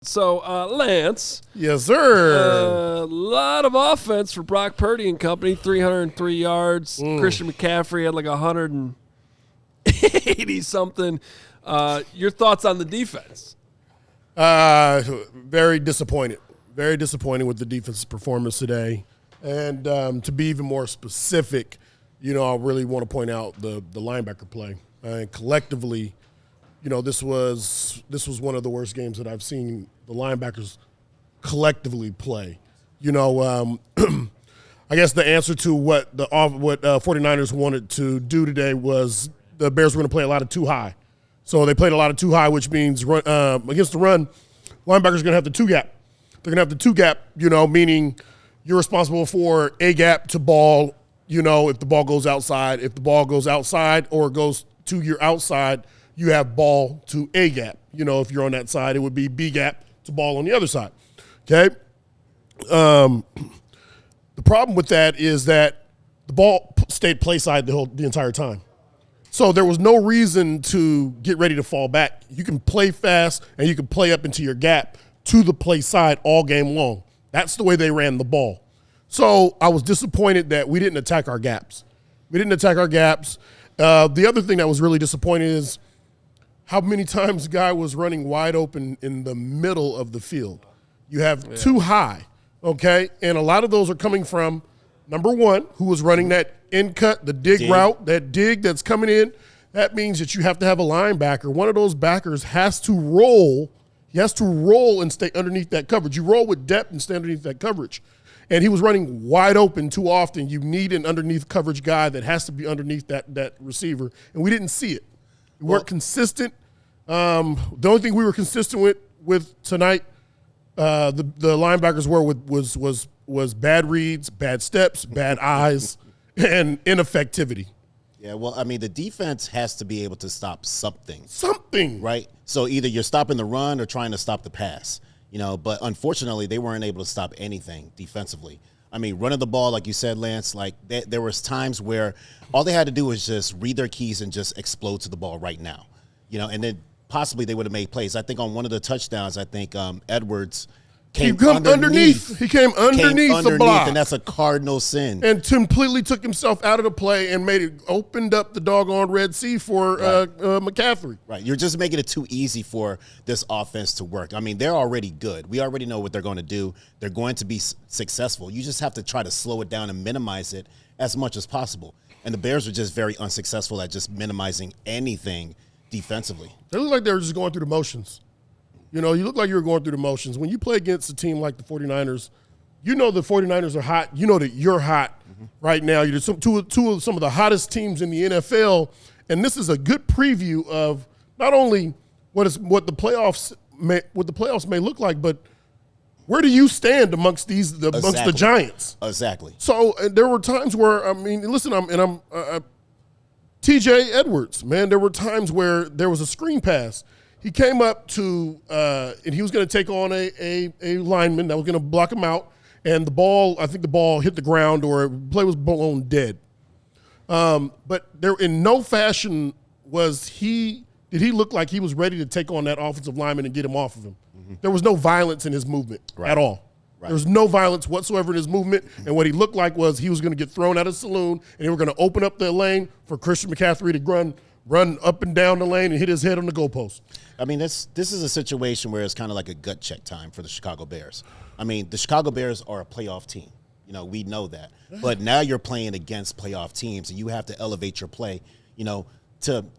So, Lance. Yes, sir. A lot of offense for Brock Purdy and company, 303 yards. Christian McCaffrey had like 180-something. Your thoughts on the defense? Very disappointed. Very disappointed with the defense's performance today. And to be even more specific, I really want to point out the linebacker play. Collectively, this was one of the worst games that I've seen the linebackers collectively play. I guess the answer to what 49ers wanted to do today was the Bears were going to play a lot of too high. So they played a lot of too high, which means against the run, linebackers are going to have the two gap. They're going to have the two gap, meaning you're responsible for a gap to ball, if the ball goes outside. If the ball goes outside or goes to your outside, you have ball to A gap. If you're on that side, it would be B gap to ball on the other side. Okay? The problem with that is that the ball stayed play side the entire time. So there was no reason to get ready to fall back. You can play fast and you can play up into your gap to the play side all game long. That's the way they ran the ball. So I was disappointed that we didn't attack our gaps. The other thing that was really disappointing is how many times the guy was running wide open in the middle of the field. You have too high, okay? And a lot of those are coming from, number one, who was running that in cut, the dig route, that dig that's coming in. That means that you have to have a linebacker. One of those backers has to roll. He has to roll and stay underneath that coverage. You roll with depth and stay underneath that coverage. And he was running wide open too often. You need an underneath coverage guy that has to be underneath that receiver. And we didn't see it. We weren't consistent. The only thing we were consistent with tonight, the linebackers were was bad reads, bad steps, bad eyes, and ineffectivity. Yeah, well, the defense has to be able to stop something. Something. Right? So either you're stopping the run or trying to stop the pass. But unfortunately, they weren't able to stop anything defensively. Running the ball, like you said, Lance, there was times where all they had to do was just read their keys and just explode to the ball right now. And then possibly they would have made plays. I think on one of the touchdowns, Edwards came underneath. He came underneath the block. And that's a cardinal sin. And completely took himself out of the play and opened up the doggone Red Sea for McCaffrey. Right. You're just making it too easy for this offense to work. They're already good. We already know what they're going to do. They're going to be successful. You just have to try to slow it down and minimize it as much as possible. And the Bears are just very unsuccessful at just minimizing anything defensively. They look like they were just going through the motions. You look like you were going through the motions. When you play against a team like the 49ers, the 49ers are hot. You know that you're hot right now. You're two of some of the hottest teams in the NFL, and this is a good preview of not only what the playoffs may look like, but where do you stand amongst the Giants? Exactly. So there were times where listen, I'm T.J. Edwards, man. There were times where there was a screen pass. He came up to and he was going to take on a lineman that was going to block him out, and I think the ball hit the ground or the play was blown dead. But there, in no fashion did he look like he was ready to take on that offensive lineman and get him off of him. Mm-hmm. There was no violence in his movement at all. Right. There was no violence whatsoever in his movement, and what he looked like was he was going to get thrown out of the saloon, and they were going to open up the lane for Christian McCaffrey to run up and down the lane and hit his head on the goalpost. This is a situation where it's kind of like a gut check time for the Chicago Bears. The Chicago Bears are a playoff team. We know that. But now you're playing against playoff teams, and you have to elevate your play, to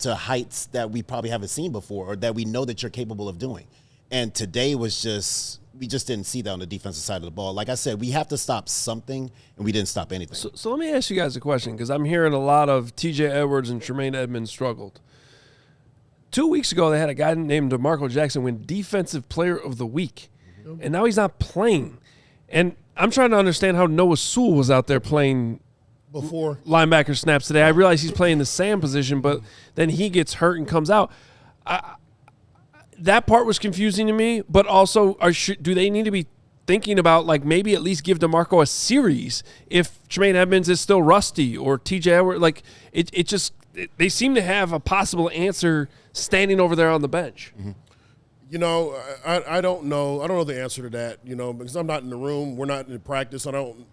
heights that we probably haven't seen before or that we know that you're capable of doing. And today was we just didn't see that on the defensive side of the ball. Like I said, we have to stop something, and we didn't stop anything. So let me ask you guys a question, because I'm hearing a lot of T.J. Edwards and Tremaine Edmonds struggled. 2 weeks ago, they had a guy named DeMarco Jackson win Defensive Player of the Week, and now he's not playing. And I'm trying to understand how Noah Sewell was out there playing before linebacker snaps today. I realize he's playing the Sam position, but then he gets hurt and comes out. That part was confusing to me, but also do they need to be thinking about maybe at least give DeMarco a series if Tremaine Edmonds is still rusty or TJ Edwards? They seem to have a possible answer standing over there on the bench. Mm-hmm. You know, I don't know. I don't know the answer to that, you know, because I'm not in the room. We're not in practice. I don't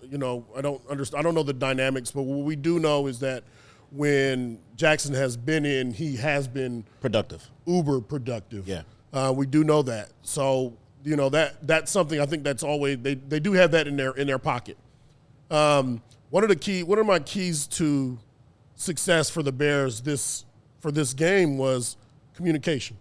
understand. I don't know the dynamics, but what we do know is that when Jackson has been in, he has been productive, uber productive. Yeah. We do know that. So, you know, that's something I think that's always they do have that in their pocket. One of my keys to success for the Bears for this game was communication.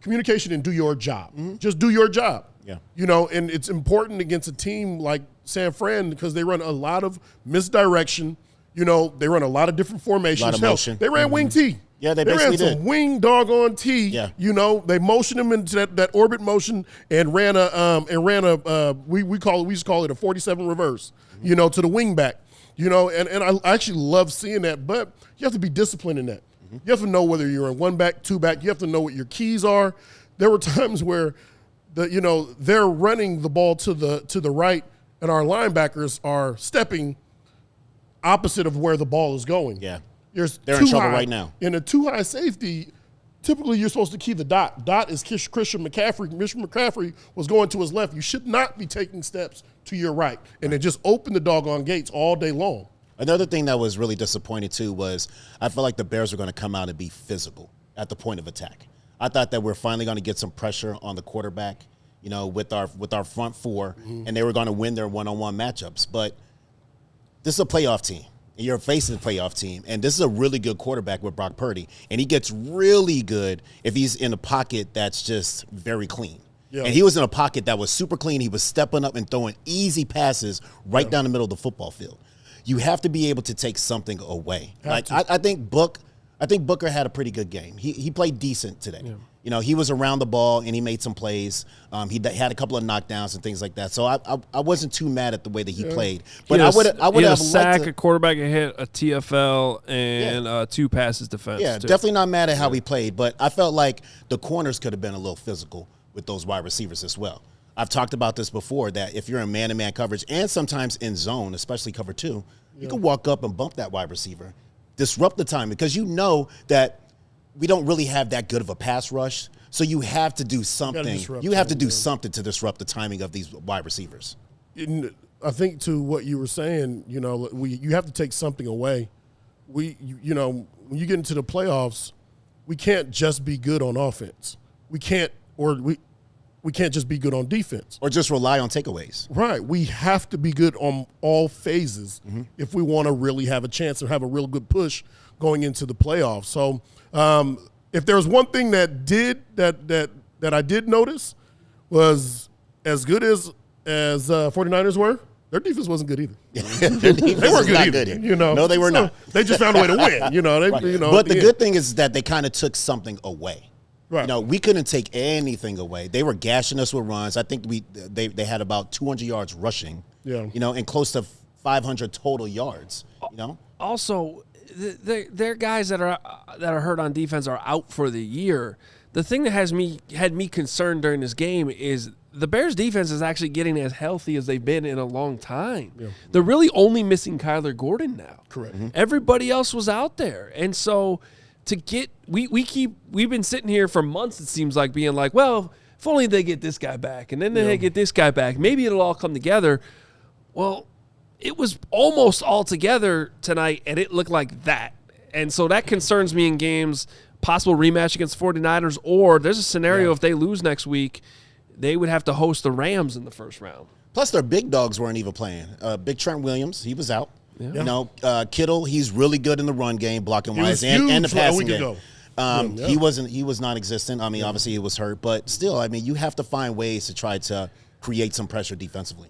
Communication and do your job. Mm-hmm. Just do your job. Yeah. You know, and it's important against a team like San Fran because they run a lot of misdirection. You know, they run a lot of different formations. A lot of motion. They ran wing T. Yeah, they ran basically some did. wing doggone T. Yeah. You know, they motioned him into that orbit motion and ran a we used to call it a 47 reverse. Mm-hmm. You know, to the wing back. You know, and I actually love seeing that, but you have to be disciplined in that. Mm-hmm. You have to know whether you're in one back, two back. You have to know what your keys are. There were times where they're running the ball to the right, and our linebackers are stepping opposite of where the ball is going. Yeah. They're in trouble right now. In a too high safety, typically you're supposed to key the dot. Dot is Christian McCaffrey. Christian McCaffrey was going to his left. You should not be taking steps to your right. And then just open the doggone gates all day long. Another thing that was really disappointing, too, was I felt like the Bears were going to come out and be physical at the point of attack. I thought that we're finally going to get some pressure on the quarterback, you know, with our front four, and they were going to win their one-on-one matchups. But this is a playoff team. And you're facing a playoff team, and this is a really good quarterback with Brock Purdy, and he gets really good if he's in a pocket that's just very clean. Yeah. And he was in a pocket that was super clean. He was stepping up and throwing easy passes right down the middle of the football field. You have to be able to take something away. I think Booker had a pretty good game. He played decent today. Yeah. You know, he was around the ball and he made some plays. He had a couple of knockdowns and things like that. So I wasn't too mad at the way that he played. But I would have a sack, a quarterback, a hit, a TFL, and 2 passes defense. Yeah, too. Definitely not mad at how he played. But I felt like the corners could have been a little physical with those wide receivers as well. I've talked about this before, that if you're in man-to-man coverage and sometimes in zone, especially cover 2, you can walk up and bump that wide receiver, disrupt the time, because you know that we don't really have that good of a pass rush. So you have to do something. You have to do something to disrupt the timing of these wide receivers. I think to what you were saying, you know, you have to take something away. You know, when you get into the playoffs, we can't just be good on offense. We can't just be good on defense. Or just rely on takeaways. Right. We have to be good on all phases if we want to really have a chance or have a real good push going into the playoffs. So if there's one thing that I did notice was as good as 49ers were, their defense wasn't good either. They weren't good either. You know, no, they were not. They just found a way to win. You know, right. But the good thing is that they kind of took something away. Right. You know, we couldn't take anything away. They were gashing us with runs. I think they had about 200 yards rushing. Yeah. You know, and close to 500 total yards. You know. Also, their guys that are hurt on defense are out for the year. The thing that had me concerned during this game is the Bears defense is actually getting as healthy as they've been in a long time. Yeah. They're really only missing Kyler Gordon now. Correct. Mm-hmm. Everybody else was out there, and so we've been sitting here for months, it seems like, being like, well, if only they get this guy back, and then they get this guy back, maybe it'll all come together. Well, it was almost all together tonight, and it looked like that. And so that concerns me in games, possible rematch against 49ers, or there's a scenario if they lose next week, they would have to host the Rams in the first round. Plus, their big dogs weren't even playing. Big Trent Williams, he was out. Yeah. You know, Kittle, he's really good in the run game, blocking wise, and the passing game. He was non-existent. I mean, obviously he was hurt, but still, I mean, you have to find ways to try to create some pressure defensively.